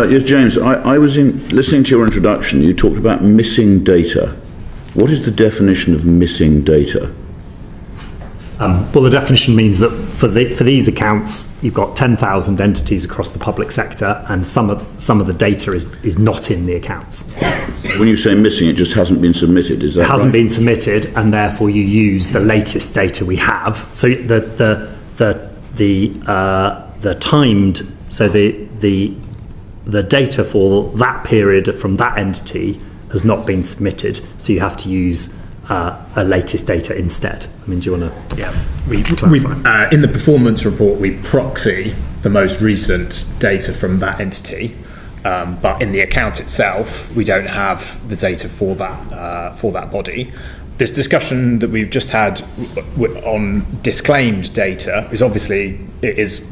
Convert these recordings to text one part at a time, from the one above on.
Yes, James, I was listening to your introduction. You talked about missing data. What is the definition of missing data? Well, the definition means that for these accounts, you've got 10,000 entities across the public sector, and some of the data is not in the accounts. When you say missing, it just hasn't been submitted, is that right? It hasn't been submitted, and therefore you use the latest data we have. So the timed, so the data for that period from that entity has not been submitted, so you have to use a latest data instead. I mean, do you want to? Yeah, we in the performance report we proxy the most recent data from that entity, but in the account itself we don't have the data for that body. This discussion that we've just had on disclaimed data is obviously, as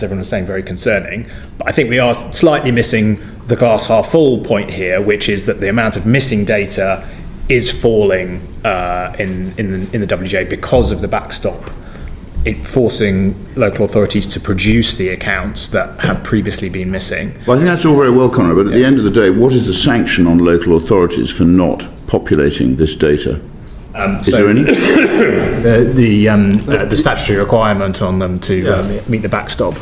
everyone was saying, very concerning. But I think we are slightly missing the glass half full point here, which is that the amount of missing data is falling in the WJ because of the backstop, forcing local authorities to produce the accounts that have previously been missing. Well, I think that's all very well, Conor, but at the end of the day, what is the sanction on local authorities for not populating this data? Is there any? The statutory requirement on them to meet the backstop.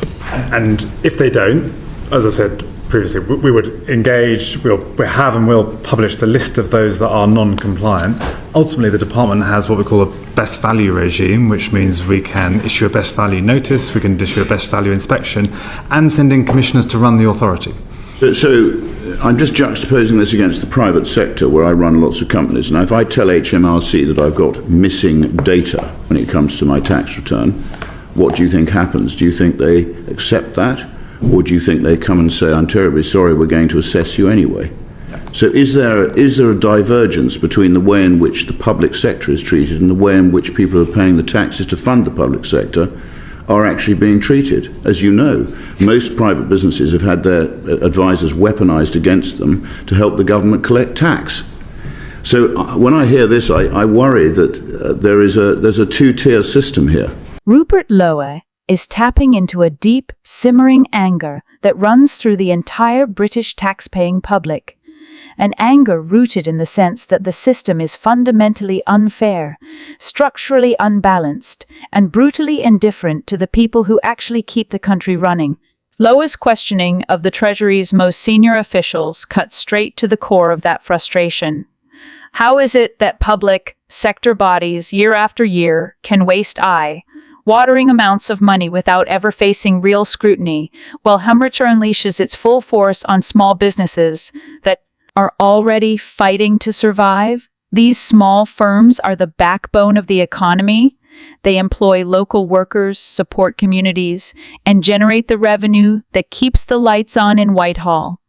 And if they don't, as I said previously, we would engage, we have and will publish the list of those that are non-compliant. Ultimately, the department has what we call a best value regime, which means we can issue a best value notice, we can issue a best value inspection, and send in commissioners to run the authority. So I'm just juxtaposing this against the private sector where I run lots of companies. Now, if I tell HMRC that I've got missing data when it comes to my tax return, what do you think happens? Do you think they accept that? Or do you think they come and say, I'm terribly sorry, we're going to assess you anyway? So is there a divergence between the way in which the public sector is treated and the way in which people who are paying the taxes to fund the public sector are actually being treated? As you know, most private businesses have had their advisors weaponized against them to help the government collect tax. So when I hear this, I worry that there's a two-tier system here. Rupert Lowe is tapping into a deep, simmering anger that runs through the entire British tax-paying public. An anger rooted in the sense that the system is fundamentally unfair, structurally unbalanced, and brutally indifferent to the people who actually keep the country running. Lowe's questioning of the Treasury's most senior officials cut straight to the core of that frustration. How is it that public sector bodies, year after year, can waste watering amounts of money without ever facing real scrutiny, while Humberture unleashes its full force on small businesses that are already fighting to survive? These small firms are the backbone of the economy. They employ local workers, support communities, and generate the revenue that keeps the lights on in Whitehall.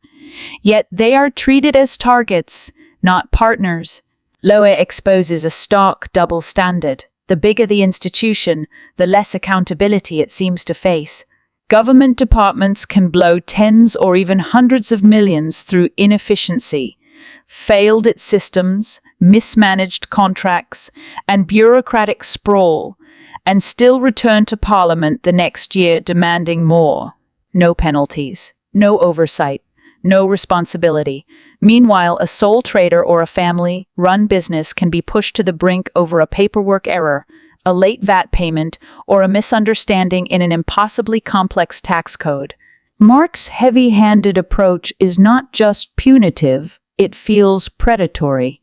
Yet they are treated as targets, not partners. Lowe exposes a stark double standard. The bigger the institution, the less accountability it seems to face. Government departments can blow tens or even hundreds of millions through inefficiency, failed systems, mismanaged contracts, and bureaucratic sprawl, and still return to Parliament the next year demanding more. No penalties, no oversight, no responsibility. Meanwhile, a sole trader or a family-run business can be pushed to the brink over a paperwork error, a late VAT payment, or a misunderstanding in an impossibly complex tax code. Mark's heavy-handed approach is not just punitive, it feels predatory,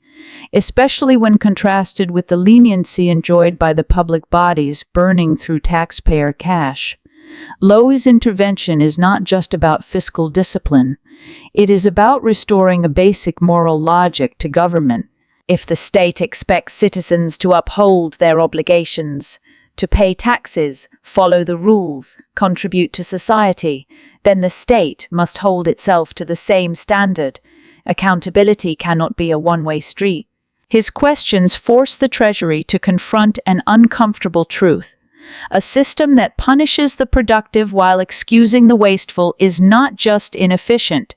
especially when contrasted with the leniency enjoyed by the public bodies burning through taxpayer cash. Lowe's intervention is not just about fiscal discipline. It is about restoring a basic moral logic to government. If the state expects citizens to uphold their obligations, to pay taxes, follow the rules, contribute to society, then the state must hold itself to the same standard. Accountability cannot be a one-way street. His questions force the Treasury to confront an uncomfortable truth. A system that punishes the productive while excusing the wasteful is not just inefficient.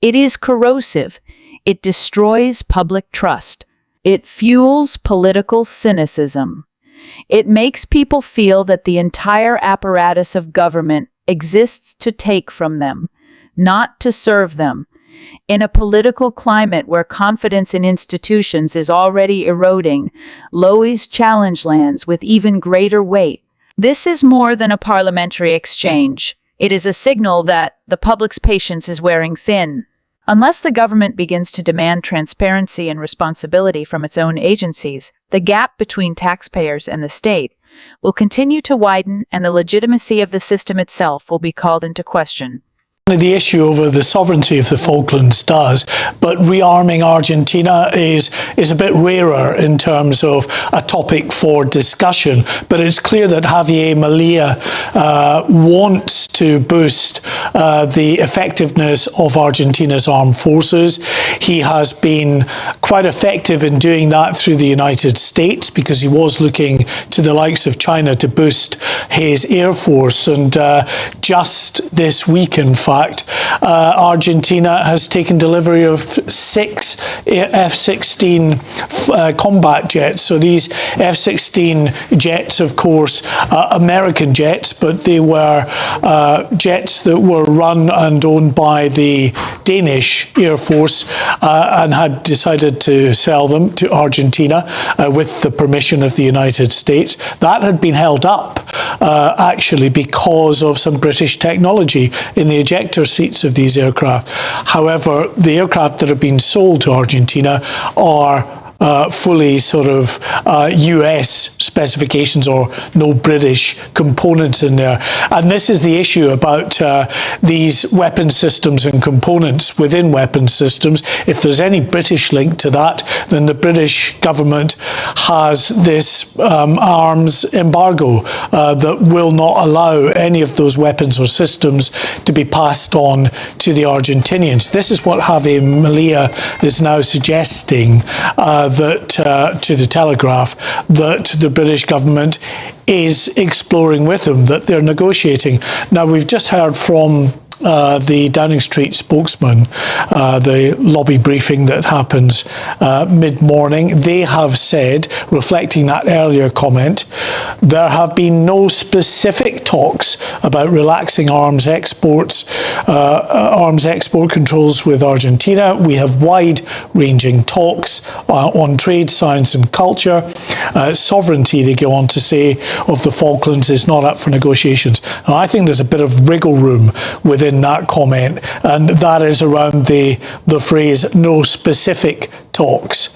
It is corrosive. It destroys public trust. It fuels political cynicism. It makes people feel that the entire apparatus of government exists to take from them, not to serve them. In a political climate where confidence in institutions is already eroding, Lowe's challenge lands with even greater weight. This is more than a parliamentary exchange. It is a signal that the public's patience is wearing thin. Unless the government begins to demand transparency and responsibility from its own agencies, the gap between taxpayers and the state will continue to widen, and the legitimacy of the system itself will be called into question. The issue over the sovereignty of the Falklands does, but rearming Argentina is a bit rarer in terms of a topic for discussion. But it's clear that Javier Milei wants to boost the effectiveness of Argentina's armed forces. He has been quite effective in doing that through the United States, because he was looking to the likes of China to boost his air force. And just this week, in fact, Argentina has taken delivery of 6 F-16 combat jets. So these F-16 jets, of course, American jets, but they were jets that were run and owned by the Danish Air Force and had decided to sell them to Argentina with the permission of the United States. That had been held up actually because of some British technology in the ejector seats of these aircraft. However, the aircraft that have been sold to Argentina are fully sort of US specifications, or no British components in there. And this is the issue about these weapon systems and components within weapon systems. If there's any British link to that, then the British government has this arms embargo that will not allow any of those weapons or systems to be passed on to the Argentinians. This is what Javier Milei is now suggesting that to the Telegraph, that the British government is exploring with them, that they're negotiating. Now, we've just heard from the Downing Street spokesman, the lobby briefing that happens mid-morning. They have said, reflecting that earlier comment, there have been no specific talks about relaxing arms export controls with Argentina. We have wide-ranging talks on trade, science and culture. Sovereignty, they go on to say, of the Falklands is not up for negotiations. Now, I think there's a bit of wriggle room within that comment, and that is around the phrase "no specific talks."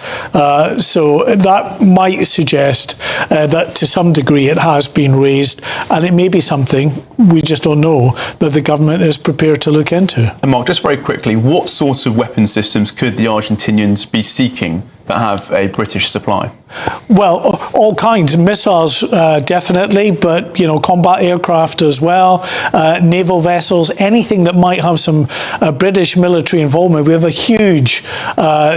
So that might suggest that to some degree it has been raised, and it may be something, we just don't know, that the government is prepared to look into. And Mark, just very quickly, what sorts of weapon systems could the Argentinians be seeking that have a British supply? Well, all kinds. Missiles, definitely, but, combat aircraft as well, naval vessels, anything that might have some British military involvement. We have a huge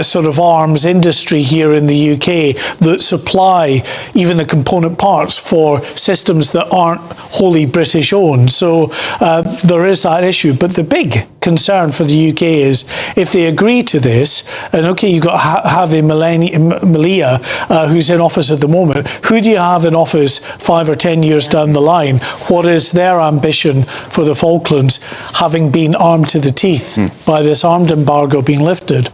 sort of arms industry here in the UK that supply even the component parts for systems that aren't wholly British owned. So there is that issue. But the big concern for the UK is if they agree to this, and okay, you've got Javier Milei, who's in office at the moment. Who do you have in office 5 or 10 years down the line? What is their ambition for the Falklands, having been armed to the teeth by this armed embargo being lifted?